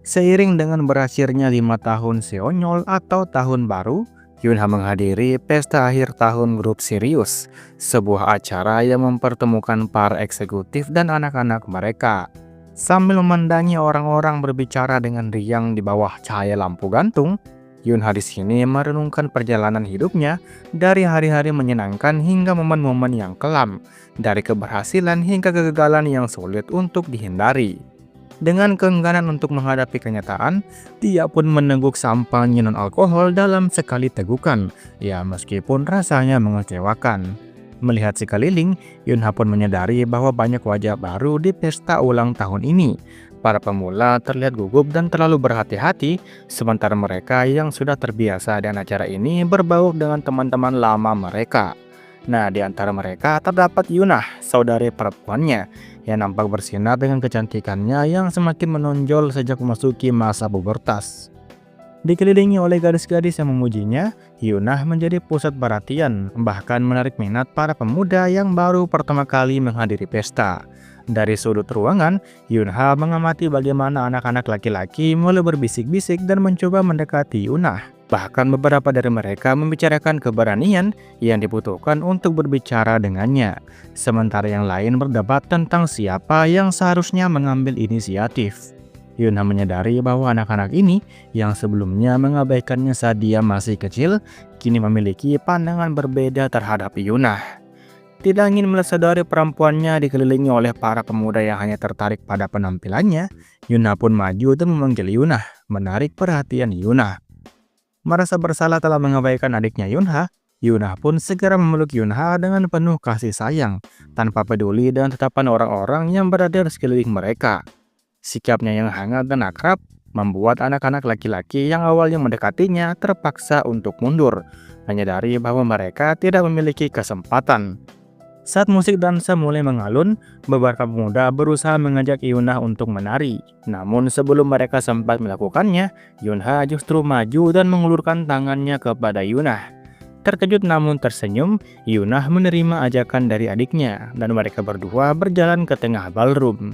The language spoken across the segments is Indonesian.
Seiring dengan berakhirnya 5 tahun Seonyol atau Tahun Baru, Yunha menghadiri pesta akhir tahun grup Sirius, sebuah acara yang mempertemukan para eksekutif dan anak-anak mereka. Sambil memandangi orang-orang berbicara dengan riang di bawah cahaya lampu gantung, Yunha di sini merenungkan perjalanan hidupnya dari hari-hari menyenangkan hingga momen-momen yang kelam, dari keberhasilan hingga kegagalan yang sulit untuk dihindari. Dengan keengganan untuk menghadapi kenyataan, dia pun meneguk sampahnya non-alkohol dalam sekali tegukan, ya meskipun rasanya mengecewakan. Melihat sekeliling, Yunha pun menyadari bahwa banyak wajah baru di pesta ulang tahun ini. Para pemula terlihat gugup dan terlalu berhati-hati, sementara mereka yang sudah terbiasa dengan acara ini berbaur dengan teman-teman lama mereka. Nah, di antara mereka terdapat Yunah, saudari perempuannya, yang nampak bersinar dengan kecantikannya yang semakin menonjol sejak memasuki masa pubertas. Dikelilingi oleh gadis-gadis yang memujinya, Yunah menjadi pusat perhatian, bahkan menarik minat para pemuda yang baru pertama kali menghadiri pesta. Dari sudut ruangan, Yunha mengamati bagaimana anak-anak laki-laki mulai berbisik-bisik dan mencoba mendekati Yunah. Bahkan beberapa dari mereka membicarakan keberanian yang dibutuhkan untuk berbicara dengannya. Sementara yang lain berdebat tentang siapa yang seharusnya mengambil inisiatif. Yunha menyadari bahwa anak-anak ini yang sebelumnya mengabaikannya saat dia masih kecil, kini memiliki pandangan berbeda terhadap Yunah. Tidak ingin melihat perempuannya dikelilingi oleh para pemuda yang hanya tertarik pada penampilannya, Yunha pun maju dan memanggil Yunah, menarik perhatian Yunah. Merasa bersalah telah mengabaikan adiknya Yunha, Yunah pun segera memeluk Yunha dengan penuh kasih sayang, tanpa peduli dengan tatapan orang-orang yang berada di sekeliling mereka. Sikapnya yang hangat dan akrab membuat anak-anak laki-laki yang awalnya mendekatinya terpaksa untuk mundur, menyadari bahwa mereka tidak memiliki kesempatan. Saat musik dansa mulai mengalun, beberapa pemuda berusaha mengajak Yunha untuk menari. Namun sebelum mereka sempat melakukannya, Yunha justru maju dan mengulurkan tangannya kepada Yunah. Terkejut namun tersenyum, Yunah menerima ajakan dari adiknya dan mereka berdua berjalan ke tengah ballroom.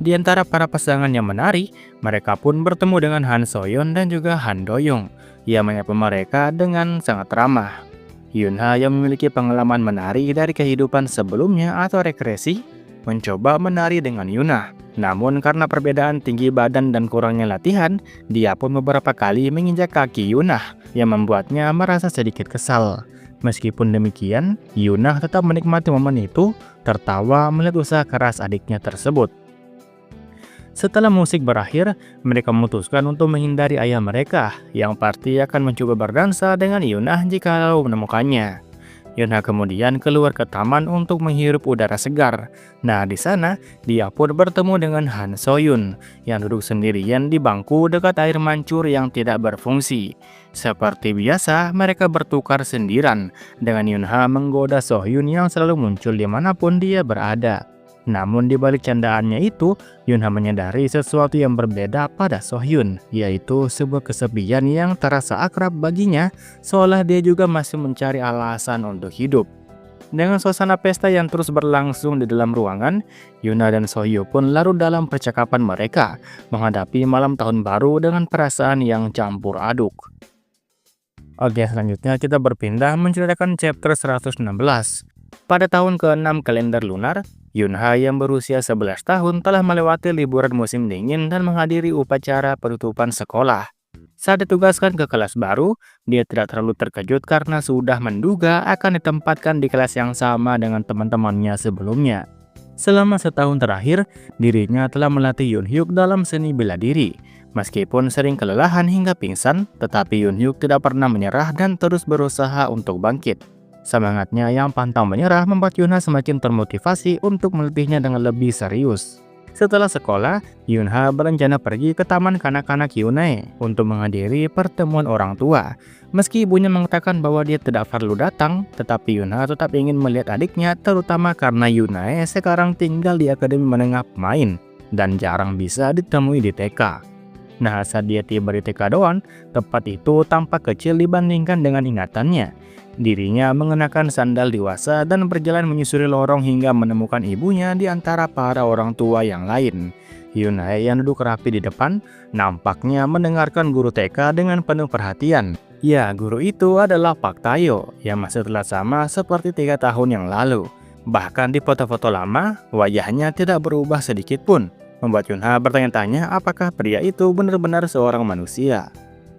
Di antara para pasangan yang menari, mereka pun bertemu dengan Han Soyeon dan juga Han Doyoung. Ia menyapa mereka dengan sangat ramah. Yunha yang memiliki pengalaman menari dari kehidupan sebelumnya atau regresi, mencoba menari dengan Yunah. Namun karena perbedaan tinggi badan dan kurangnya latihan, dia pun beberapa kali menginjak kaki Yunah yang membuatnya merasa sedikit kesal. Meskipun demikian, Yunah tetap menikmati momen itu, tertawa melihat usaha keras adiknya tersebut. Setelah musik berakhir, mereka memutuskan untuk menghindari ayah mereka, yang pasti akan mencoba berdansa dengan Yunah jika menemukannya. Yunha kemudian keluar ke taman untuk menghirup udara segar. Nah, di sana dia pun bertemu dengan Han Soyeon yang duduk sendirian di bangku dekat air mancur yang tidak berfungsi. Seperti biasa, mereka bertukar sindiran dengan Yunha menggoda Sohyun yang selalu muncul dimanapun dia berada. Namun di balik candaannya itu, Yunha menyadari sesuatu yang berbeda pada Sohyun, yaitu sebuah kesepian yang terasa akrab baginya, seolah dia juga masih mencari alasan untuk hidup. Dengan suasana pesta yang terus berlangsung di dalam ruangan, Yunha dan Sohyun pun larut dalam percakapan mereka, menghadapi malam tahun baru dengan perasaan yang campur aduk. Oke, selanjutnya kita berpindah menceritakan chapter 116. Pada tahun ke-6 kalender lunar, Yunha yang berusia 11 tahun telah melewati liburan musim dingin dan menghadiri upacara penutupan sekolah. Saat ditugaskan ke kelas baru, dia tidak terlalu terkejut karena sudah menduga akan ditempatkan di kelas yang sama dengan teman-temannya sebelumnya. Selama setahun terakhir, dirinya telah melatih Yunhyuk dalam seni bela diri. Meskipun sering kelelahan hingga pingsan, tetapi Yunhyuk tidak pernah menyerah dan terus berusaha untuk bangkit. Semangatnya yang pantang menyerah membuat Yunha semakin termotivasi untuk melatihnya dengan lebih serius. Setelah sekolah, Yunha berencana pergi ke taman kanak-kanak Yunhae untuk menghadiri pertemuan orang tua. Meski ibunya mengatakan bahwa dia tidak perlu datang, tetapi Yunha tetap ingin melihat adiknya, terutama karena Yunhae sekarang tinggal di Akademi Menengah Pemain dan jarang bisa ditemui di TK. Nah, saat dia tiba di TK Doan, tempat itu tampak kecil dibandingkan dengan ingatannya. Dirinya mengenakan sandal dewasa dan berjalan menyusuri lorong hingga menemukan ibunya di antara para orang tua yang lain. Yunae yang duduk rapi di depan nampaknya mendengarkan guru TK dengan penuh perhatian. Ya, guru itu adalah Pak Tayo yang masih terlihat sama seperti 3 tahun yang lalu. Bahkan di foto-foto lama, wajahnya tidak berubah sedikit pun, membuat Yunha bertanya-tanya apakah pria itu benar-benar seorang manusia.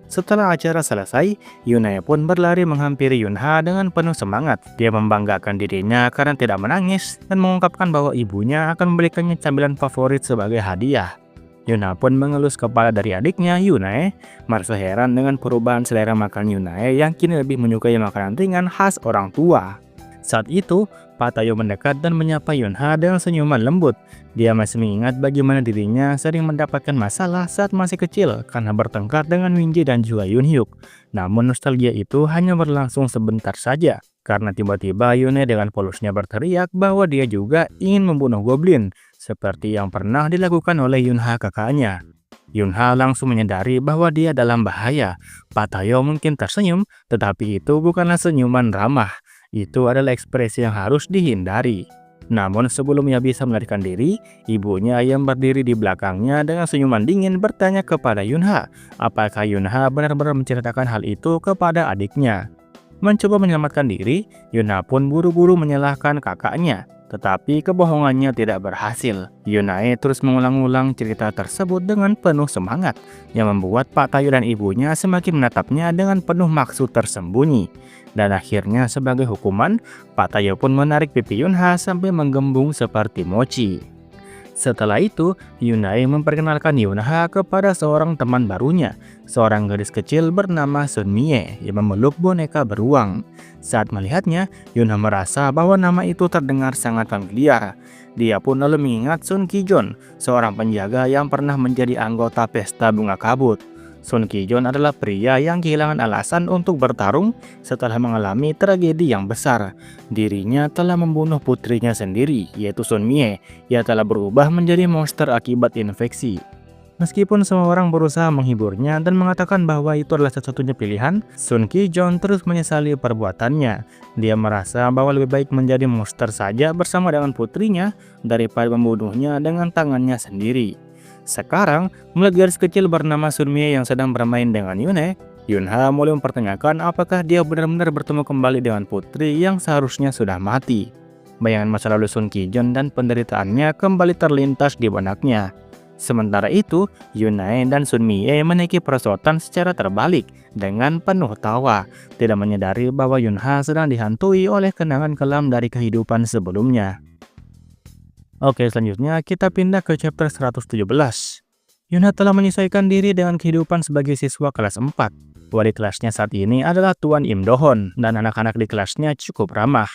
Setelah acara selesai, Yunae pun berlari menghampiri Yunha dengan penuh semangat. Dia membanggakan dirinya karena tidak menangis dan mengungkapkan bahwa ibunya akan membelikannya camilan favorit sebagai hadiah. Yunha pun mengelus kepala dari adiknya, Yunae, merasa heran dengan perubahan selera makan Yunae yang kini lebih menyukai makanan ringan khas orang tua. Saat itu, Pak Tayo mendekat dan menyapa Yunha dengan senyuman lembut. Dia masih mengingat bagaimana dirinya sering mendapatkan masalah saat masih kecil karena bertengkar dengan Winji dan juga Yunhyuk. Namun nostalgia itu hanya berlangsung sebentar saja, karena tiba-tiba Yune dengan polosnya berteriak bahwa dia juga ingin membunuh goblin, seperti yang pernah dilakukan oleh Yunha kakaknya. Yunha langsung menyadari bahwa dia dalam bahaya. Pak Tayo mungkin tersenyum, tetapi itu bukanlah senyuman ramah. Itu adalah ekspresi yang harus dihindari. Namun sebelum ia bisa melarikan diri, ibunya yang berdiri di belakangnya dengan senyuman dingin bertanya kepada Yunha, apakah Yunha benar-benar menceritakan hal itu kepada adiknya. Mencoba menyelamatkan diri, Yunha pun buru-buru menyalahkan kakaknya. Tetapi kebohongannya tidak berhasil. Yunae terus mengulang-ulang cerita tersebut dengan penuh semangat, yang membuat Pak Tayo dan ibunya semakin menatapnya dengan penuh maksud tersembunyi. Dan akhirnya sebagai hukuman, Pak Tayo pun menarik pipi Yunha sampai menggembung seperti mochi. Setelah itu, Yunae memperkenalkan Yunha kepada seorang teman barunya, seorang gadis kecil bernama Sun Mie yang memeluk boneka beruang. Saat melihatnya, Yunha merasa bahwa nama itu terdengar sangat familiar. Dia pun lalu mengingat Sun Kijon, seorang penjaga yang pernah menjadi anggota pesta bunga kabut. Sun Kijon adalah pria yang kehilangan alasan untuk bertarung setelah mengalami tragedi yang besar. Dirinya telah membunuh putrinya sendiri, yaitu Sun Mie, yang telah berubah menjadi monster akibat infeksi. Meskipun semua orang berusaha menghiburnya dan mengatakan bahwa itu adalah satu-satunya pilihan, Sun Kijon terus menyesali perbuatannya. Dia merasa bahwa lebih baik menjadi monster saja bersama dengan putrinya daripada membunuhnya dengan tangannya sendiri. Sekarang, melihat gadis kecil bernama Sun Mie yang sedang bermain dengan Yune, Yunha mulai mempertanyakan apakah dia benar-benar bertemu kembali dengan putri yang seharusnya sudah mati. Bayangan masa lalu Sun Kijon dan penderitaannya kembali terlintas di benaknya. Sementara itu, Yunae dan Sun Mie menaiki perosotan secara terbalik dengan penuh tawa, tidak menyadari bahwa Yunha sedang dihantui oleh kenangan kelam dari kehidupan sebelumnya. Oke, selanjutnya kita pindah ke chapter 117. Yunha telah menyesuaikan diri dengan kehidupan sebagai siswa kelas 4. Wali kelasnya saat ini adalah Tuan Im Do-hon dan anak-anak di kelasnya cukup ramah.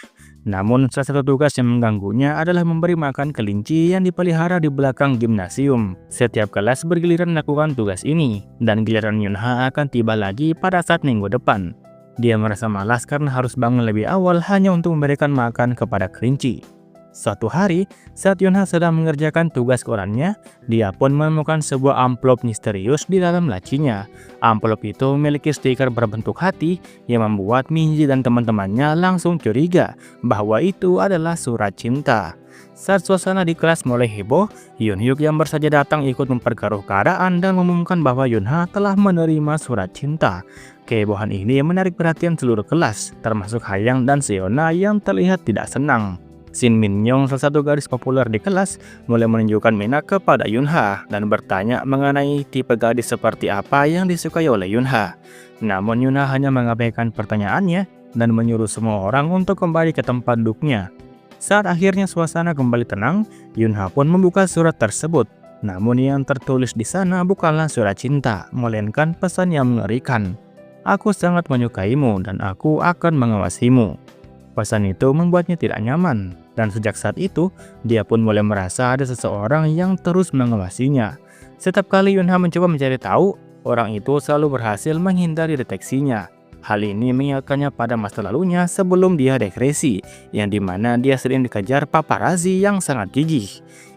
Namun salah satu tugas yang mengganggunya adalah memberi makan kelinci yang dipelihara di belakang gimnasium. Setiap kelas bergiliran melakukan tugas ini, dan giliran Yunha akan tiba lagi pada saat minggu depan. Dia merasa malas karena harus bangun lebih awal hanya untuk memberikan makan kepada kelinci. Suatu hari, saat Yunha sedang mengerjakan tugas korannya, dia pun menemukan sebuah amplop misterius di dalam lacinya. Amplop itu memiliki stiker berbentuk hati yang membuat Minji dan teman-temannya langsung curiga bahwa itu adalah surat cinta. Saat suasana di kelas mulai heboh, Yunhyuk yang bersaja datang ikut memperkeruh keadaan dan mengumumkan bahwa Yunha telah menerima surat cinta. Kehebohan ini menarik perhatian seluruh kelas, termasuk Hayang dan Seona yang terlihat tidak senang. Shin Min-young, salah satu gadis populer di kelas, mulai menunjukkan minat kepada Yunha dan bertanya mengenai tipe gadis seperti apa yang disukai oleh Yunha. Namun Yunha hanya mengabaikan pertanyaannya dan menyuruh semua orang untuk kembali ke tempat duduknya. Saat akhirnya suasana kembali tenang, Yunha pun membuka surat tersebut. Namun yang tertulis di sana bukanlah surat cinta, melainkan pesan yang mengerikan. "Aku sangat menyukaimu dan aku akan mengawasimu." Pesan itu membuatnya tidak nyaman, dan sejak saat itu, dia pun mulai merasa ada seseorang yang terus mengawasinya. Setiap kali Yunha mencoba mencari tahu, orang itu selalu berhasil menghindari deteksinya. Hal ini mengingatkannya pada masa lalunya sebelum dia depresi, yang dimana dia sering dikejar paparazzi yang sangat gigih.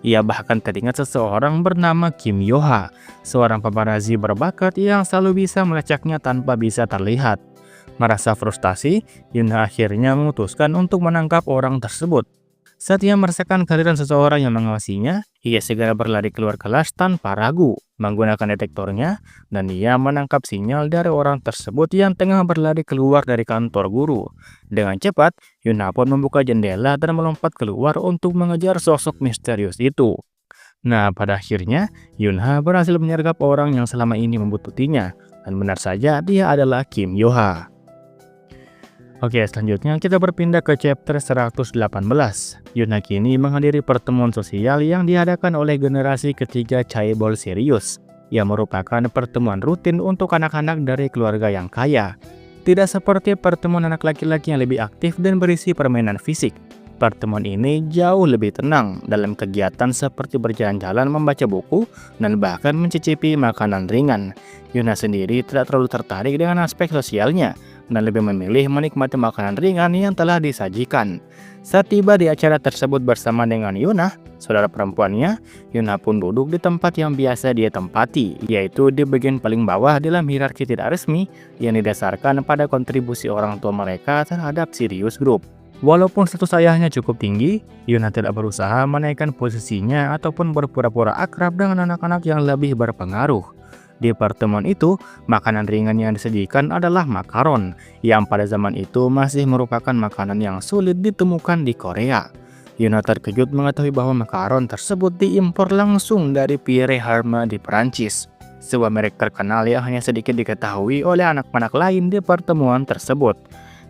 Ia bahkan teringat seseorang bernama Kim Yoha, seorang paparazzi berbakat yang selalu bisa melacaknya tanpa bisa terlihat. Merasa frustasi, Yunha akhirnya memutuskan untuk menangkap orang tersebut. Saat ia merasakan kehadiran seseorang yang mengawasinya, ia segera berlari keluar kelas tanpa ragu, menggunakan detektornya, dan ia menangkap sinyal dari orang tersebut yang tengah berlari keluar dari kantor guru. Dengan cepat, Yunha pun membuka jendela dan melompat keluar untuk mengejar sosok misterius itu. Nah, pada akhirnya, Yunha berhasil menyergap orang yang selama ini membuntuti-nya, dan benar saja dia adalah Kim Yo-ha. Oke, selanjutnya kita berpindah ke chapter 118. Yunha kini menghadiri pertemuan sosial yang diadakan oleh generasi ketiga Chaebol Sirius, yang merupakan pertemuan rutin untuk anak-anak dari keluarga yang kaya. Tidak seperti pertemuan anak laki-laki yang lebih aktif dan berisi permainan fisik. Pertemuan ini jauh lebih tenang dalam kegiatan seperti berjalan-jalan, membaca buku, dan bahkan mencicipi makanan ringan. Yunha sendiri tidak terlalu tertarik dengan aspek sosialnya, dan lebih memilih menikmati makanan ringan yang telah disajikan. Saat tiba di acara tersebut bersama dengan Yunha, saudara perempuannya, Yunha pun duduk di tempat yang biasa dia tempati, yaitu di bagian paling bawah dalam hierarki tidak resmi yang didasarkan pada kontribusi orang tua mereka terhadap Sirius Group. Walaupun status ayahnya cukup tinggi, Yunha tidak berusaha menaikkan posisinya ataupun berpura-pura akrab dengan anak-anak yang lebih berpengaruh. Di pertemuan itu, makanan ringan yang disajikan adalah makaron, yang pada zaman itu masih merupakan makanan yang sulit ditemukan di Korea. Yunha terkejut mengetahui bahwa makaron tersebut diimpor langsung dari Pierre Herme di Perancis, sebuah merek terkenal yang hanya sedikit diketahui oleh anak-anak lain di pertemuan tersebut.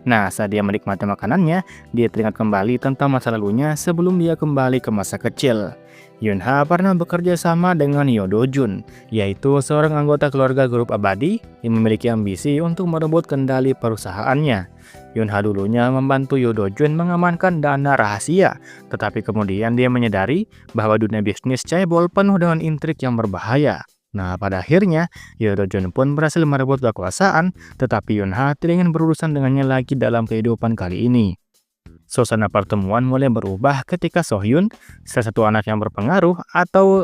Nah, saat dia menikmati makanannya, dia teringat kembali tentang masa lalunya sebelum dia kembali ke masa kecil. Yunha pernah bekerja sama dengan Yo Do-jun, yaitu seorang anggota keluarga grup abadi yang memiliki ambisi untuk merebut kendali perusahaannya. Yunha dulunya membantu Yo Do-jun mengamankan dana rahasia, tetapi kemudian dia menyadari bahwa dunia bisnis Chaebol penuh dengan intrik yang berbahaya. Nah, pada akhirnya, Yo Do-jun pun berhasil merebut kekuasaan, tetapi Yunha tidak ingin berurusan dengannya lagi dalam kehidupan kali ini. Suasana pertemuan mulai berubah ketika Sohyun, salah satu anak yang berpengaruh atau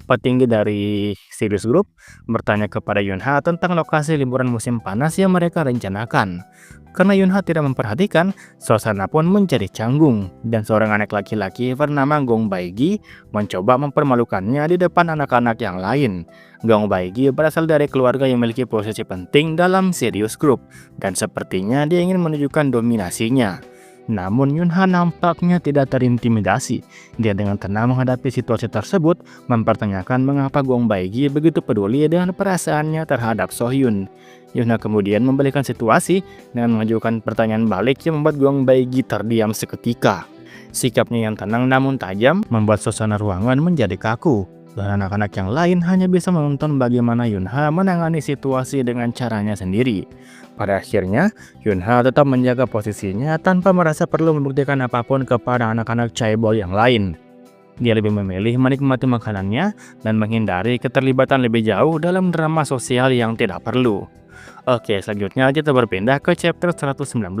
petinggi dari Sirius Group, bertanya kepada Yunha tentang lokasi liburan musim panas yang mereka rencanakan. Karena Yunha tidak memperhatikan, suasana pun menjadi canggung, dan seorang anak laki-laki bernama Gong Baigi mencoba mempermalukannya di depan anak-anak yang lain. Gong Baigi berasal dari keluarga yang memiliki posisi penting dalam Sirius Group, dan sepertinya dia ingin menunjukkan dominasinya. Namun Yunha nampaknya tidak terintimidasi. Dia dengan tenang menghadapi situasi tersebut, mempertanyakan mengapa Gong Baigi begitu peduli dengan perasaannya terhadap Sohyun. Yunha kemudian membalikan situasi dengan mengajukan pertanyaan balik yang membuat Gong Baigi terdiam seketika. Sikapnya yang tenang namun tajam membuat suasana ruangan menjadi kaku, dan anak-anak yang lain hanya bisa menonton bagaimana Yunha menangani situasi dengan caranya sendiri. Pada akhirnya, Yunha tetap menjaga posisinya tanpa merasa perlu membuktikan apapun kepada anak-anak Chaebol yang lain. Dia lebih memilih menikmati makanannya dan menghindari keterlibatan lebih jauh dalam drama sosial yang tidak perlu. Oke, selanjutnya kita berpindah ke chapter 119.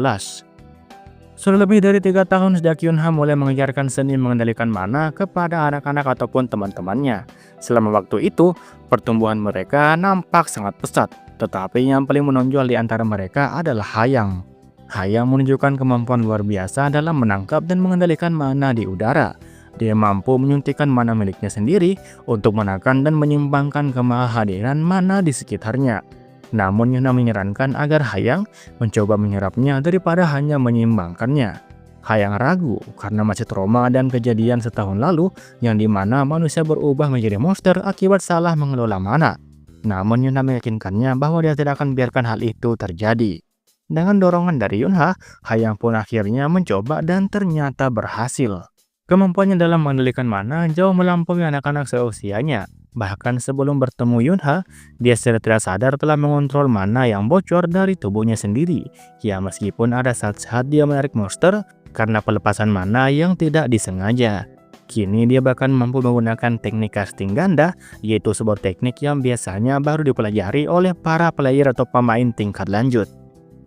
Sudah lebih dari 3 tahun sejak Yunha mulai mengajarkan seni mengendalikan mana kepada anak-anak ataupun teman-temannya. Selama waktu itu, pertumbuhan mereka nampak sangat pesat, tetapi yang paling menonjol di antara mereka adalah Hayang. Hayang menunjukkan kemampuan luar biasa dalam menangkap dan mengendalikan mana di udara. Dia mampu menyuntikkan mana miliknya sendiri untuk menekan dan menyimbangkan kemahadiran mana di sekitarnya. Namun Yunha menyarankan agar Hayang mencoba menyerapnya daripada hanya menyeimbangkannya. Hayang ragu karena masih trauma dan kejadian setahun lalu yang dimana manusia berubah menjadi monster akibat salah mengelola mana. Namun Yunha meyakinkannya bahwa dia tidak akan biarkan hal itu terjadi. Dengan dorongan dari Yunha, Hayang pun akhirnya mencoba dan ternyata berhasil. Kemampuannya dalam mengendalikan mana jauh melampaui anak-anak seusianya. Bahkan sebelum bertemu Yunha, dia secara tidak sadar telah mengontrol mana yang bocor dari tubuhnya sendiri. Ya, meskipun ada saat-saat dia menarik monster karena pelepasan mana yang tidak disengaja. Kini dia bahkan mampu menggunakan teknik casting ganda, yaitu sebuah teknik yang biasanya baru dipelajari oleh para player atau pemain tingkat lanjut.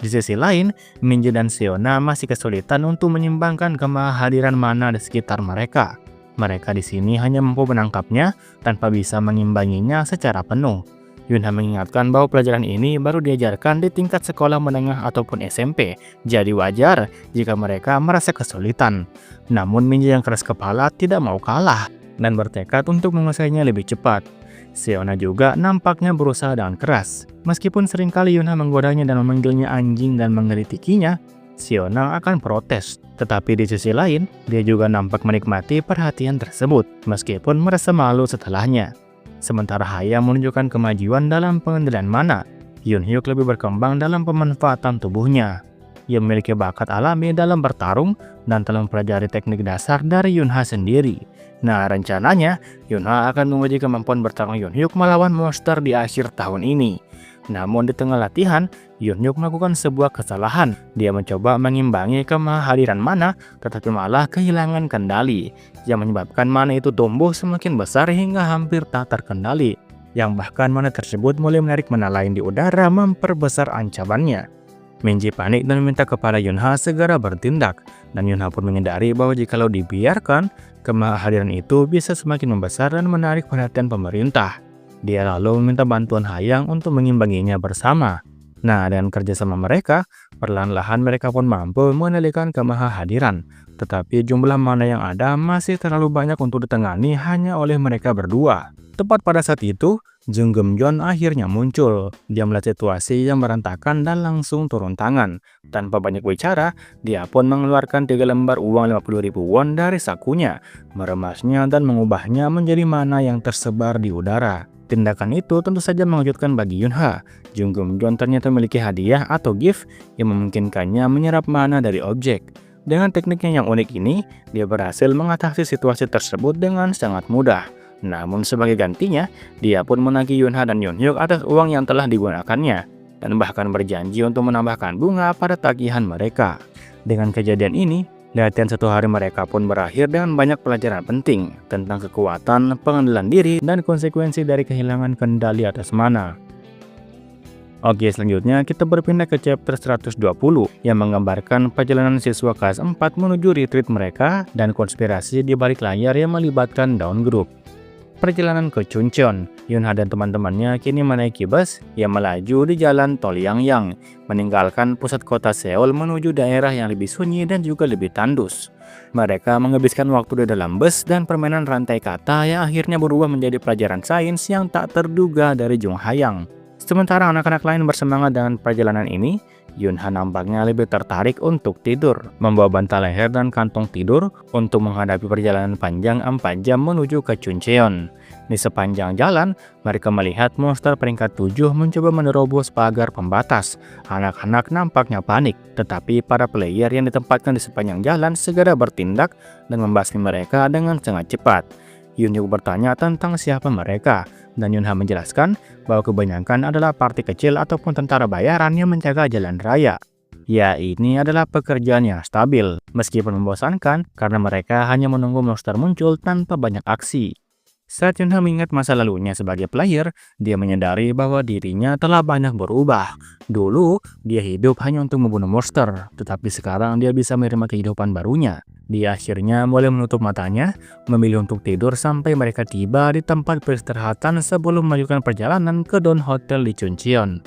Di sisi lain, Minji dan Seona masih kesulitan untuk menyimbangkan kemahadiran mana di sekitar mereka. Mereka di sini hanya mampu menangkapnya tanpa bisa mengimbanginya secara penuh. Yunha mengingatkan bahwa pelajaran ini baru diajarkan di tingkat sekolah menengah ataupun SMP, jadi wajar jika mereka merasa kesulitan. Namun Minji yang keras kepala tidak mau kalah dan bertekad untuk menguasainya lebih cepat. Seona juga nampaknya berusaha dengan keras. Meskipun seringkali Yunha menggodanya dan memanggilnya anjing dan mengkritikinya, Seona akan protes. Tetapi di sisi lain, dia juga nampak menikmati perhatian tersebut, meskipun merasa malu setelahnya. Sementara Haya menunjukkan kemajuan dalam pengendalian mana, Yunhyuk lebih berkembang dalam pemanfaatan tubuhnya. Ia memiliki bakat alami dalam bertarung dan telah mempelajari teknik dasar dari Yunha sendiri. Nah, rencananya Yunha akan menguji kemampuan bertarung Yunhyuk melawan monster di akhir tahun ini. Namun di tengah latihan, Yunhyuk melakukan sebuah kesalahan. Dia mencoba mengimbangi kemahadiran mana, tetapi malah kehilangan kendali, yang menyebabkan mana itu tumbuh semakin besar hingga hampir tak terkendali. Yang bahkan mana tersebut mulai menarik mana lain di udara, memperbesar ancamannya. Minji panik dan meminta kepada Yunha segera bertindak, dan Yunha pun menyadari bahwa jikalau dibiarkan, kemahadiran itu bisa semakin membesar dan menarik perhatian pemerintah. Dia lalu meminta bantuan Hayang untuk mengimbanginya bersama. Nah, dengan kerjasama mereka, perlahan-lahan mereka pun mampu mengendalikan kemahadiran. Tetapi jumlah mana yang ada masih terlalu banyak untuk ditangani hanya oleh mereka berdua. Tepat pada saat itu, Jung Geum-jeon akhirnya muncul. Dia melihat situasi yang berantakan dan langsung turun tangan. Tanpa banyak bicara, dia pun mengeluarkan 3 lembar uang 50.000 won dari sakunya, meremasnya dan mengubahnya menjadi mana yang tersebar di udara. Tindakan itu tentu saja mengejutkan bagi Yunha. Jung Geum-jeon ternyata memiliki hadiah atau gift yang memungkinkannya menyerap mana dari objek. Dengan tekniknya yang unik ini, dia berhasil mengatasi situasi tersebut dengan sangat mudah. Namun sebagai gantinya, dia pun menagih Yunha dan Yunhyuk atas uang yang telah digunakannya, dan bahkan berjanji untuk menambahkan bunga pada tagihan mereka. Dengan kejadian ini, latihan 1 hari mereka pun berakhir dengan banyak pelajaran penting tentang kekuatan, pengendalian diri, dan konsekuensi dari kehilangan kendali atas mana. Oke, selanjutnya kita berpindah ke chapter 120 yang menggambarkan perjalanan siswa kelas 4 menuju retreat mereka dan konspirasi di balik layar yang melibatkan Dawn Group. Perjalanan ke Chuncheon, Yunha dan teman-temannya kini menaiki bus yang melaju di jalan Tol Yangyang, meninggalkan pusat kota Seoul menuju daerah yang lebih sunyi dan juga lebih tandus. Mereka menghabiskan waktu di dalam bus dan permainan rantai kata yang akhirnya berubah menjadi pelajaran sains yang tak terduga dari Jung Hayang. Sementara anak-anak lain bersemangat dengan perjalanan ini, Yunha nampaknya lebih tertarik untuk tidur, membawa bantal leher dan kantong tidur untuk menghadapi perjalanan panjang 4 jam menuju ke Chuncheon. Di sepanjang jalan, mereka melihat monster peringkat 7 mencoba menerobos pagar pembatas. Anak-anak nampaknya panik, tetapi para player yang ditempatkan di sepanjang jalan segera bertindak dan membasmi mereka dengan sangat cepat. Yunhyuk bertanya tentang siapa mereka, dan Yunha menjelaskan bahwa kebanyakan adalah parti kecil ataupun tentara bayaran yang menjaga jalan raya. Ya, ini adalah pekerjaan yang stabil, meskipun membosankan karena mereka hanya menunggu monster muncul tanpa banyak aksi. Saat Yunha mengingat masa lalunya sebagai player, dia menyadari bahwa dirinya telah banyak berubah. Dulu, dia hidup hanya untuk membunuh monster, tetapi sekarang dia bisa menerima kehidupan barunya. Dia akhirnya mulai menutup matanya, memilih untuk tidur sampai mereka tiba di tempat peristirahatan sebelum melanjutkan perjalanan ke Dawn Hotel di Chuncheon.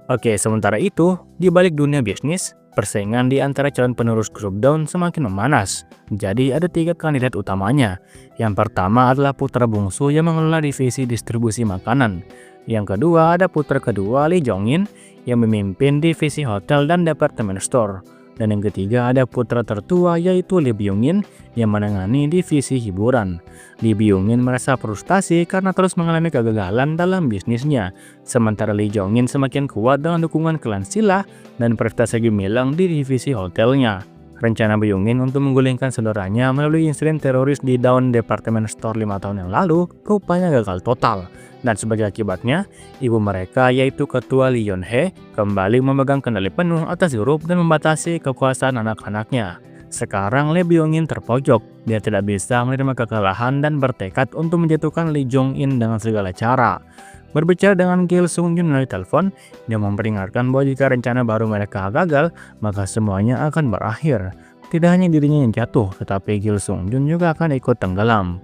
Oke, sementara itu, di balik dunia bisnis, persaingan di antara calon penerus grup Dawn semakin memanas. Jadi ada 3 kandidat utamanya. Yang pertama adalah putra bungsu yang mengelola divisi distribusi makanan. Yang kedua ada putra kedua Lee Jong-in yang memimpin divisi hotel dan department store. Dan yang ketiga ada putra tertua yaitu Lee Byung-in yang menangani divisi hiburan. Lee Byung-in merasa frustasi karena terus mengalami kegagalan dalam bisnisnya. Sementara Lee Jong-in semakin kuat dengan dukungan klan Silla dan prestasi gemilang di divisi hotelnya. Rencana Byung-in untuk menggulingkan saudaranya melalui insiden teroris di Dawn Department Store 5 tahun yang lalu rupanya gagal total. Dan sebagai akibatnya, ibu mereka yaitu ketua Lee Yeon-hye kembali memegang kendali penuh atas grup dan membatasi kekuasaan anak-anaknya. Sekarang Lee Byung-in terpojok, dia tidak bisa menerima kekalahan dan bertekad untuk menjatuhkan Lee Jong-in dengan segala cara. Berbicara dengan Gil Sung-jun melalui telepon, dia memperingatkan bahwa jika rencana baru mereka gagal, maka semuanya akan berakhir. Tidak hanya dirinya yang jatuh, tetapi Gil Sung-jun juga akan ikut tenggelam.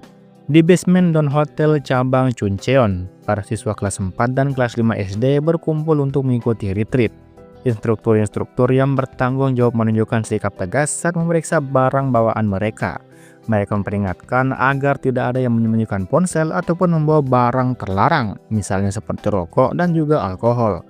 Di basement Don Hotel cabang Chuncheon, para siswa kelas 4 dan kelas 5 SD berkumpul untuk mengikuti retreat. Instruktur-instruktur yang bertanggung jawab menunjukkan sikap tegas saat memeriksa barang bawaan mereka. Mereka memperingatkan agar tidak ada yang menyembunyikan ponsel ataupun membawa barang terlarang, misalnya seperti rokok dan juga alkohol.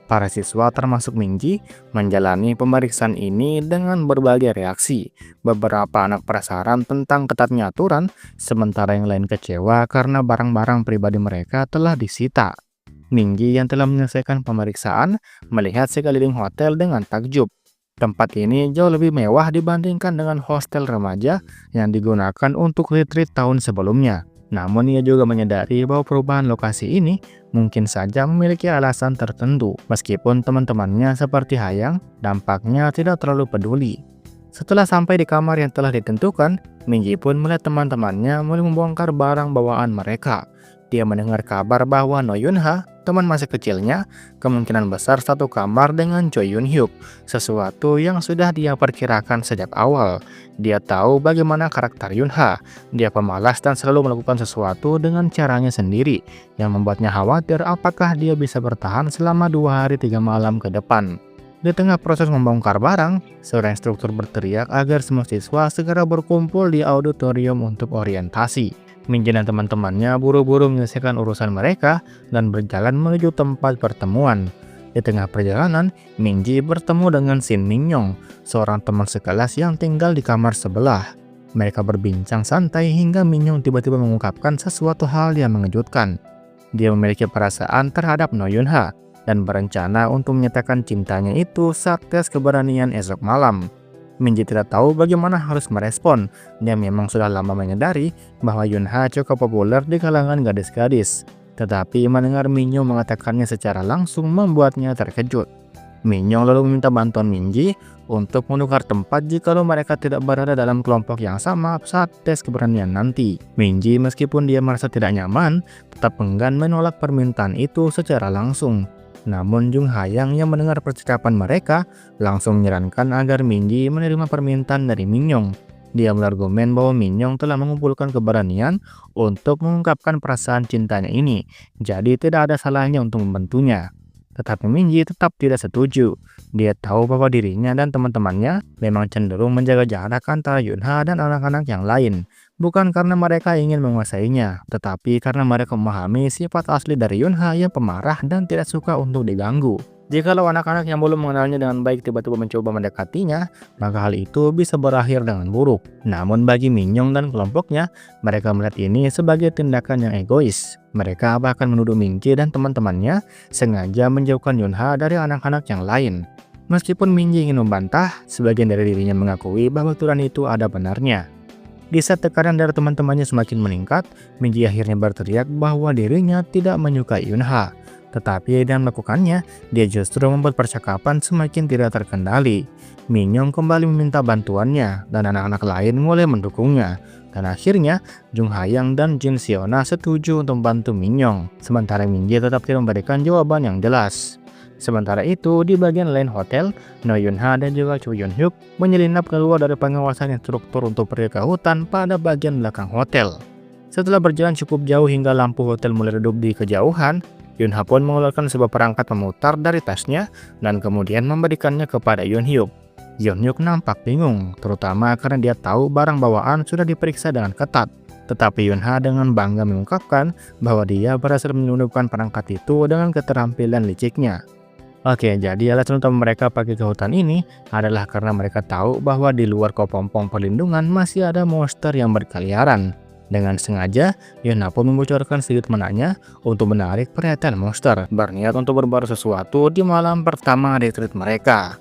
Para siswa termasuk Mingji menjalani pemeriksaan ini dengan berbagai reaksi. Beberapa anak penasaran tentang ketatnya aturan, sementara yang lain kecewa karena barang-barang pribadi mereka telah disita. Minggi yang telah menyelesaikan pemeriksaan melihat sekeliling hotel dengan takjub. Tempat ini jauh lebih mewah dibandingkan dengan hostel remaja yang digunakan untuk retreat tahun sebelumnya. Namun ia juga menyadari bahwa perubahan lokasi ini mungkin saja memiliki alasan tertentu. Meskipun teman-temannya seperti Hayang, dampaknya tidak terlalu peduli. Setelah sampai di kamar yang telah ditentukan, Minji pun melihat teman-temannya mulai membongkar barang bawaan mereka. Dia mendengar kabar bahwa No Yunha, teman masa kecilnya, kemungkinan besar satu kamar dengan Choi Yun Hyuk, sesuatu yang sudah dia perkirakan sejak awal. Dia tahu bagaimana karakter Yunha. Dia pemalas dan selalu melakukan sesuatu dengan caranya sendiri, yang membuatnya khawatir apakah dia bisa bertahan selama 2 hari 3 malam ke depan. Di tengah proses membongkar barang, seorang instruktur berteriak agar semua siswa segera berkumpul di auditorium untuk orientasi. Minji dan teman-temannya buru-buru menyelesaikan urusan mereka dan berjalan menuju tempat pertemuan. Di tengah perjalanan, Minji bertemu dengan Shin Mingyong, seorang teman sekelas yang tinggal di kamar sebelah. Mereka berbincang santai hingga Mingyong tiba-tiba mengungkapkan sesuatu hal yang mengejutkan. Dia memiliki perasaan terhadap No Yunha dan berencana untuk menyatakan cintanya itu saat tes keberanian esok malam. Minji tidak tahu bagaimana harus merespon. Dia memang sudah lama menyadari bahwa Yunha cukup populer di kalangan gadis-gadis. Tetapi mendengar Mingyong mengatakannya secara langsung membuatnya terkejut. Mingyong lalu meminta bantuan Minji untuk menukar tempat jikalau mereka tidak berada dalam kelompok yang sama saat tes keberanian nanti. Minji meskipun dia merasa tidak nyaman, tetap enggan menolak permintaan itu secara langsung. Namun Jung Hayang yang mendengar percakapan mereka langsung menyarankan agar Minji menerima permintaan dari Mingyong. Dia berargumen bahwa Mingyong telah mengumpulkan keberanian untuk mengungkapkan perasaan cintanya ini, jadi tidak ada salahnya untuk membantunya. Tetapi Minji tetap tidak setuju. Dia tahu bahwa dirinya dan teman-temannya memang cenderung menjaga jarak antara Yunha dan anak-anak yang lain. Bukan karena mereka ingin menguasainya, tetapi karena mereka memahami sifat asli dari Yunha yang pemarah dan tidak suka untuk diganggu. Jikalau anak-anak yang belum mengenalnya dengan baik tiba-tiba mencoba mendekatinya, maka hal itu bisa berakhir dengan buruk. Namun bagi Mingyong dan kelompoknya, mereka melihat ini sebagai tindakan yang egois. Mereka bahkan menuduh Minji dan teman-temannya sengaja menjauhkan Yunha dari anak-anak yang lain. Meskipun Minji ingin membantah, sebagian dari dirinya mengakui bahwa tuduhan itu ada benarnya. Di saat tekanan dari teman-temannya semakin meningkat, Minji akhirnya berteriak bahwa dirinya tidak menyukai Yunha. Tetapi dengan melakukannya, dia justru membuat percakapan semakin tidak terkendali. Mingyong kembali meminta bantuannya, dan anak-anak lain mulai mendukungnya. Dan akhirnya, Jung Hayang dan Jin Siona setuju untuk membantu Mingyong, sementara Minji tetap tidak memberikan jawaban yang jelas. Sementara itu, di bagian lain hotel, No Yunha dan juga Choi Yun Hyuk menyelinap keluar dari pengawasan instruktur untuk pergi ke hutan pada bagian belakang hotel. Setelah berjalan cukup jauh hingga lampu hotel mulai redup di kejauhan, Yunha pun mengeluarkan sebuah perangkat pemutar dari tasnya dan kemudian memberikannya kepada Yun Hyuk. Yun Hyuk nampak bingung, terutama karena dia tahu barang bawaan sudah diperiksa dengan ketat. Tetapi Yunha dengan bangga mengungkapkan bahwa dia berhasil menyelundupkan perangkat itu dengan keterampilan liciknya. Oke, jadi alasan utama mereka pergi ke hutan ini adalah karena mereka tahu bahwa di luar kepompong perlindungan masih ada monster yang berkeliaran. Dengan sengaja, Yunha pun membocorkan sedikit menanya untuk menarik perhatian monster, berniat untuk berbuat sesuatu di malam pertama retreat mereka.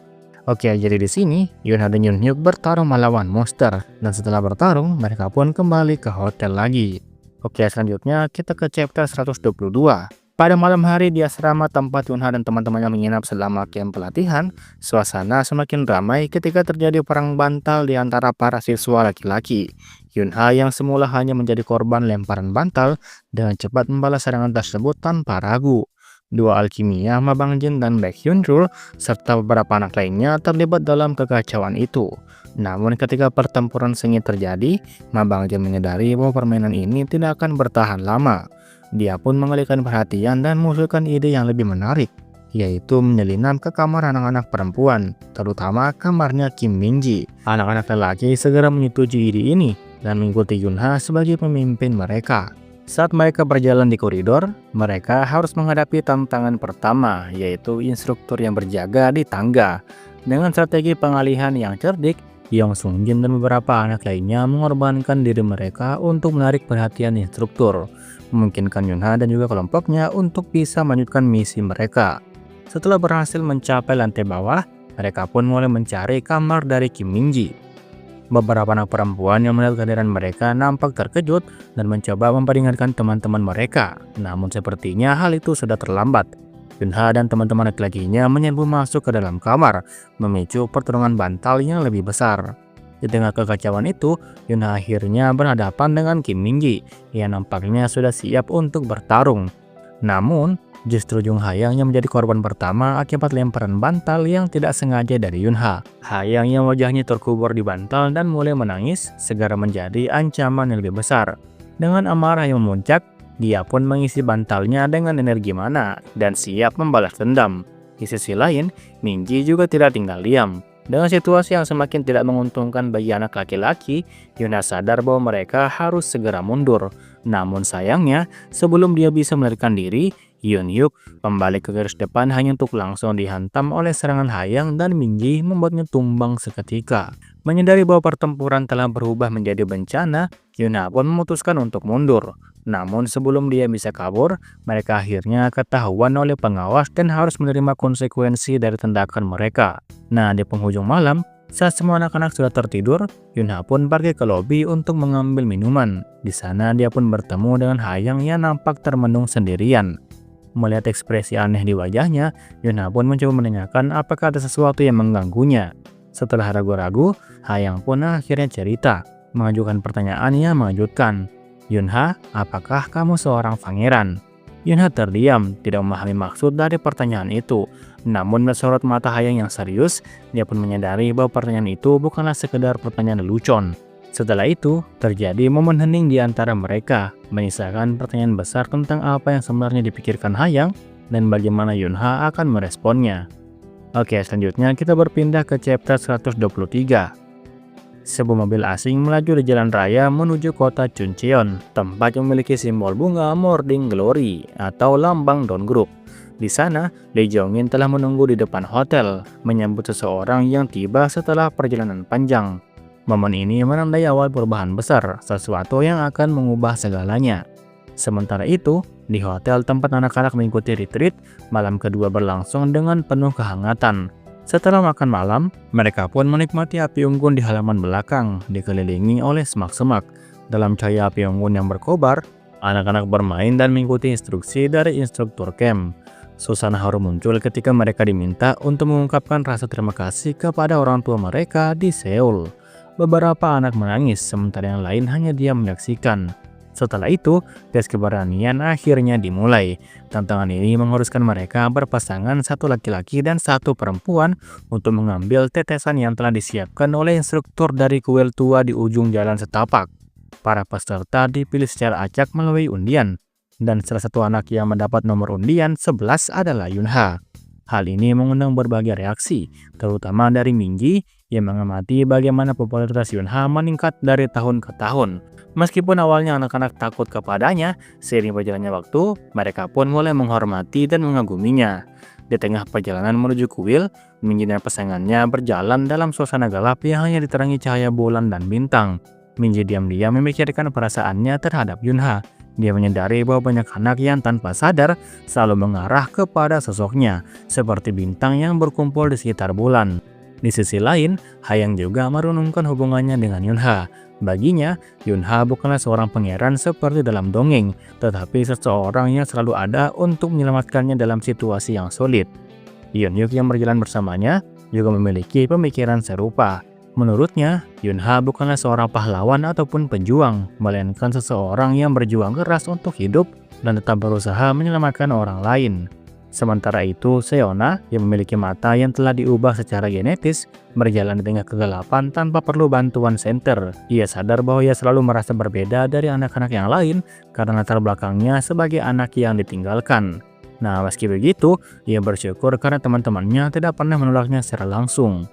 Oke, jadi di sini Yunha dan Yun Hyuk bertarung melawan monster, dan setelah bertarung, mereka pun kembali ke hotel lagi. Oke, selanjutnya kita ke chapter 122. Pada malam hari di asrama tempat Yunha dan teman-temannya menginap selama camp pelatihan, suasana semakin ramai ketika terjadi perang bantal di antara para siswa laki-laki. Yunha yang semula hanya menjadi korban lemparan bantal dengan cepat membalas serangan tersebut tanpa ragu. Dua alkimia, Ma Bangjin dan Baek Hyunrul, serta beberapa anak lainnya terlibat dalam kekacauan itu. Namun ketika pertempuran sengit terjadi, Ma Bangjin menyadari bahwa permainan ini tidak akan bertahan lama. Dia pun mengalihkan perhatian dan mengusulkan ide yang lebih menarik, yaitu menyelinap ke kamar anak-anak perempuan, terutama kamarnya Kim Minji. Anak-anak lelaki segera menyetujui ide ini dan mengikuti Yunha sebagai pemimpin mereka. Saat mereka berjalan di koridor, mereka harus menghadapi tantangan pertama, yaitu instruktur yang berjaga di tangga. Dengan strategi pengalihan yang cerdik, Yong Sung Jin dan beberapa anak lainnya mengorbankan diri mereka untuk menarik perhatian instruktur, memungkinkan Yunha dan juga kelompoknya untuk bisa melanjutkan misi mereka. Setelah berhasil mencapai lantai bawah, mereka pun mulai mencari kamar dari Kim Minji. Beberapa anak perempuan yang melihat kehadiran mereka nampak terkejut dan mencoba memperingatkan teman-teman mereka. Namun sepertinya hal itu sudah terlambat. Yunha dan teman-teman laki-lakinya menyerbu masuk ke dalam kamar, memicu pertarungan bantal yang lebih besar. Di tengah kekacauan itu, Yunha akhirnya berhadapan dengan Kim Minji yang nampaknya sudah siap untuk bertarung. Namun, justru Jung Hayang yang menjadi korban pertama akibat lemparan bantal yang tidak sengaja dari Yunha. Hayang yang wajahnya terkubur di bantal dan mulai menangis segera menjadi ancaman yang lebih besar. Dengan amarah yang memuncak, dia pun mengisi bantalnya dengan energi mana dan siap membalas dendam. Di sisi lain, Minji juga tidak tinggal diam. Dengan situasi yang semakin tidak menguntungkan bagi anak laki-laki, Yunha sadar bahwa mereka harus segera mundur. Namun sayangnya, sebelum dia bisa melarikan diri, Yun Hyuk kembali ke garis depan hanya untuk langsung dihantam oleh serangan Hayang dan Minji membuatnya tumbang seketika. Menyadari bahwa pertempuran telah berubah menjadi bencana, Yunha pun memutuskan untuk mundur. Namun sebelum dia bisa kabur, mereka akhirnya ketahuan oleh pengawas dan harus menerima konsekuensi dari tindakan mereka. Nah, di penghujung malam, saat semua anak-anak sudah tertidur, Yunha pun pergi ke lobi untuk mengambil minuman. Di sana dia pun bertemu dengan Hayang yang nampak termenung sendirian. Melihat ekspresi aneh di wajahnya, Yunha pun mencoba menanyakan apakah ada sesuatu yang mengganggunya. Setelah ragu-ragu, Hayang pun akhirnya cerita, mengajukan pertanyaan yang mengejutkan. "Yunha, apakah kamu seorang pangeran?" Yunha terdiam, tidak memahami maksud dari pertanyaan itu. Namun melihat sorot mata Hayang yang serius, dia pun menyadari bahwa pertanyaan itu bukanlah sekedar pertanyaan lelucon. Setelah itu, terjadi momen hening di antara mereka, menyisakan pertanyaan besar tentang apa yang sebenarnya dipikirkan Hayang dan bagaimana Yunha akan meresponnya. Oke, selanjutnya kita berpindah ke chapter 123. Sebuah mobil asing melaju di jalan raya menuju kota Chuncheon, tempat yang memiliki simbol bunga Morning Glory atau lambang Dawn Group. Di sana, Lee Jong-in telah menunggu di depan hotel, menyambut seseorang yang tiba setelah perjalanan panjang. Momen ini menandai awal perubahan besar, sesuatu yang akan mengubah segalanya. Sementara itu, di hotel tempat anak-anak mengikuti retreat, malam kedua berlangsung dengan penuh kehangatan. Setelah makan malam, mereka pun menikmati api unggun di halaman belakang, dikelilingi oleh semak-semak. Dalam cahaya api unggun yang berkobar, anak-anak bermain dan mengikuti instruksi dari instruktur camp. Suasana haru muncul ketika mereka diminta untuk mengungkapkan rasa terima kasih kepada orang tua mereka di Seoul. Beberapa anak menangis, sementara yang lain hanya diam menyaksikan. Setelah itu, tes keberanian akhirnya dimulai. Tantangan ini mengharuskan mereka berpasangan satu laki-laki dan satu perempuan untuk mengambil tetesan yang telah disiapkan oleh instruktur dari kuil tua di ujung jalan setapak. Para peserta dipilih secara acak melalui undian, dan salah satu anak yang mendapat nomor undian 11 adalah Yunha. Hal ini mengundang berbagai reaksi, terutama dari Minji yang mengamati bagaimana popularitas Yunha meningkat dari tahun ke tahun. Meskipun awalnya anak-anak takut kepadanya, seiring berjalannya waktu, mereka pun mulai menghormati dan mengaguminya. Di tengah perjalanan menuju kuil, Minji dan pasangannya berjalan dalam suasana gelap yang hanya diterangi cahaya bulan dan bintang. Minji diam-diam memikirkan perasaannya terhadap Yunha. Dia menyadari bahwa banyak anak yang tanpa sadar selalu mengarah kepada sosoknya, seperti bintang yang berkumpul di sekitar bulan. Di sisi lain, Hayang juga merenungkan hubungannya dengan Yunha. Baginya, Yunha bukanlah seorang pangeran seperti dalam dongeng, tetapi seseorang yang selalu ada untuk menyelamatkannya dalam situasi yang sulit. Yun Hyuk yang berjalan bersamanya juga memiliki pemikiran serupa. Menurutnya, Yunha bukanlah seorang pahlawan ataupun pejuang, melainkan seseorang yang berjuang keras untuk hidup dan tetap berusaha menyelamatkan orang lain. Sementara itu, Seona yang memiliki mata yang telah diubah secara genetis berjalan di tengah kegelapan tanpa perlu bantuan senter. Ia sadar bahwa ia selalu merasa berbeda dari anak-anak yang lain karena latar belakangnya sebagai anak yang ditinggalkan. Nah, meski begitu, ia bersyukur karena teman-temannya tidak pernah menolaknya secara langsung.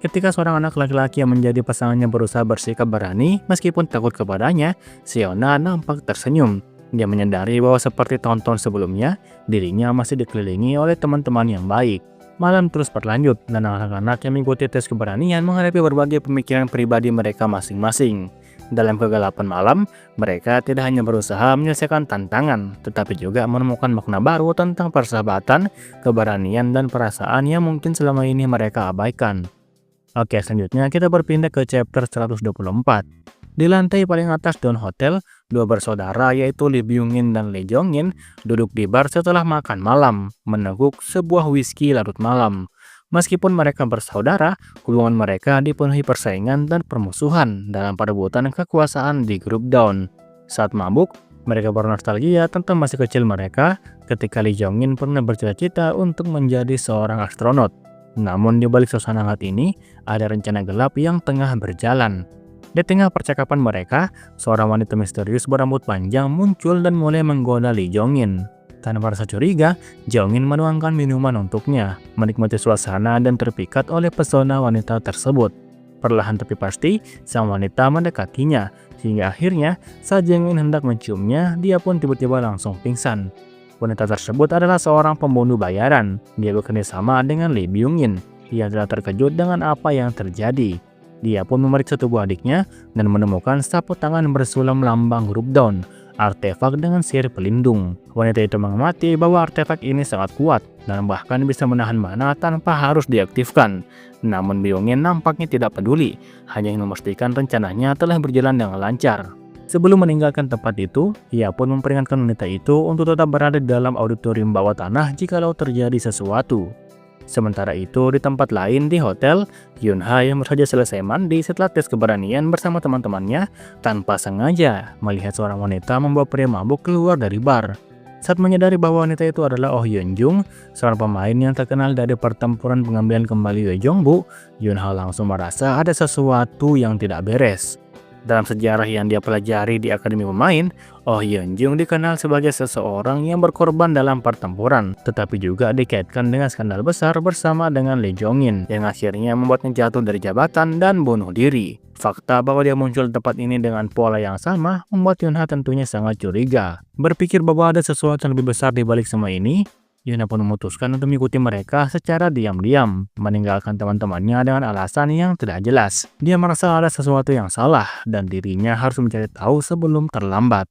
Ketika seorang anak laki-laki yang menjadi pasangannya berusaha bersikap berani meskipun takut kepadanya, Seona nampak tersenyum. Dia menyadari bahwa seperti tahun-tahun sebelumnya, dirinya masih dikelilingi oleh teman-teman yang baik. Malam terus berlanjut, dan anak-anak yang mengikuti tes keberanian menghadapi berbagai pemikiran pribadi mereka masing-masing. Dalam kegelapan malam, mereka tidak hanya berusaha menyelesaikan tantangan, tetapi juga menemukan makna baru tentang persahabatan, keberanian, dan perasaan yang mungkin selama ini mereka abaikan. Oke, selanjutnya kita berpindah ke chapter 124. Di lantai paling atas Dawn Hotel, dua bersaudara yaitu Lee Byung-in dan Lee Jong-in duduk di bar setelah makan malam, meneguk sebuah whisky larut malam. Meskipun mereka bersaudara, hubungan mereka dipenuhi persaingan dan permusuhan dalam perebutan kekuasaan di grup Dawn. Saat mabuk, mereka bernostalgia tentang masa kecil mereka ketika Lee Jong-in pernah bercita-cita untuk menjadi seorang astronot. Namun di balik suasana hangat ini, ada rencana gelap yang tengah berjalan. Di tengah percakapan mereka, seorang wanita misterius berambut panjang muncul dan mulai menggoda Lee Jong-in. Tanpa rasa curiga, Jong-in menuangkan minuman untuknya, menikmati suasana dan terpikat oleh pesona wanita tersebut. Perlahan tapi pasti, sang wanita mendekatinya, hingga akhirnya saat Jong-in hendak menciumnya, dia pun tiba-tiba langsung pingsan. Wanita tersebut adalah seorang pembunuh bayaran. Dia bekerja sama dengan Lee Byung-in. Ia telah terkejut dengan apa yang terjadi. Dia pun memeriksa tubuh adiknya dan menemukan sapu tangan bersulam lambang grup Dawn, artefak dengan sihir pelindung. Wanita itu mengamati bahwa artefak ini sangat kuat dan bahkan bisa menahan mana tanpa harus diaktifkan. Namun Byung-in nampaknya tidak peduli, hanya ingin memastikan rencananya telah berjalan dengan lancar. Sebelum meninggalkan tempat itu, ia pun memperingatkan wanita itu untuk tetap berada di dalam auditorium bawah tanah jikalau terjadi sesuatu. Sementara itu, di tempat lain di hotel, Yun-ha yang baru saja selesai mandi setelah tes keberanian bersama teman-temannya tanpa sengaja melihat seorang wanita membawa pria mabuk keluar dari bar. Saat menyadari bahwa wanita itu adalah Oh Yeon-jung, seorang pemain yang terkenal dari pertempuran pengambilan kembali Yeongbuk, Yun-ha langsung merasa ada sesuatu yang tidak beres. Dalam sejarah yang dia pelajari di Akademi Pemain, Oh Yeon-jung dikenal sebagai seseorang yang berkorban dalam pertempuran, tetapi juga dikaitkan dengan skandal besar bersama dengan Lee Jong-in yang akhirnya membuatnya jatuh dari jabatan dan bunuh diri. Fakta bahwa dia muncul di tempat ini dengan pola yang sama membuat Yun-ha tentunya sangat curiga. Berpikir bahwa ada sesuatu yang lebih besar di balik semua ini, Yun-ha pun memutuskan untuk mengikuti mereka secara diam-diam, meninggalkan teman-temannya dengan alasan yang tidak jelas. Dia merasa ada sesuatu yang salah dan dirinya harus mencari tahu sebelum terlambat.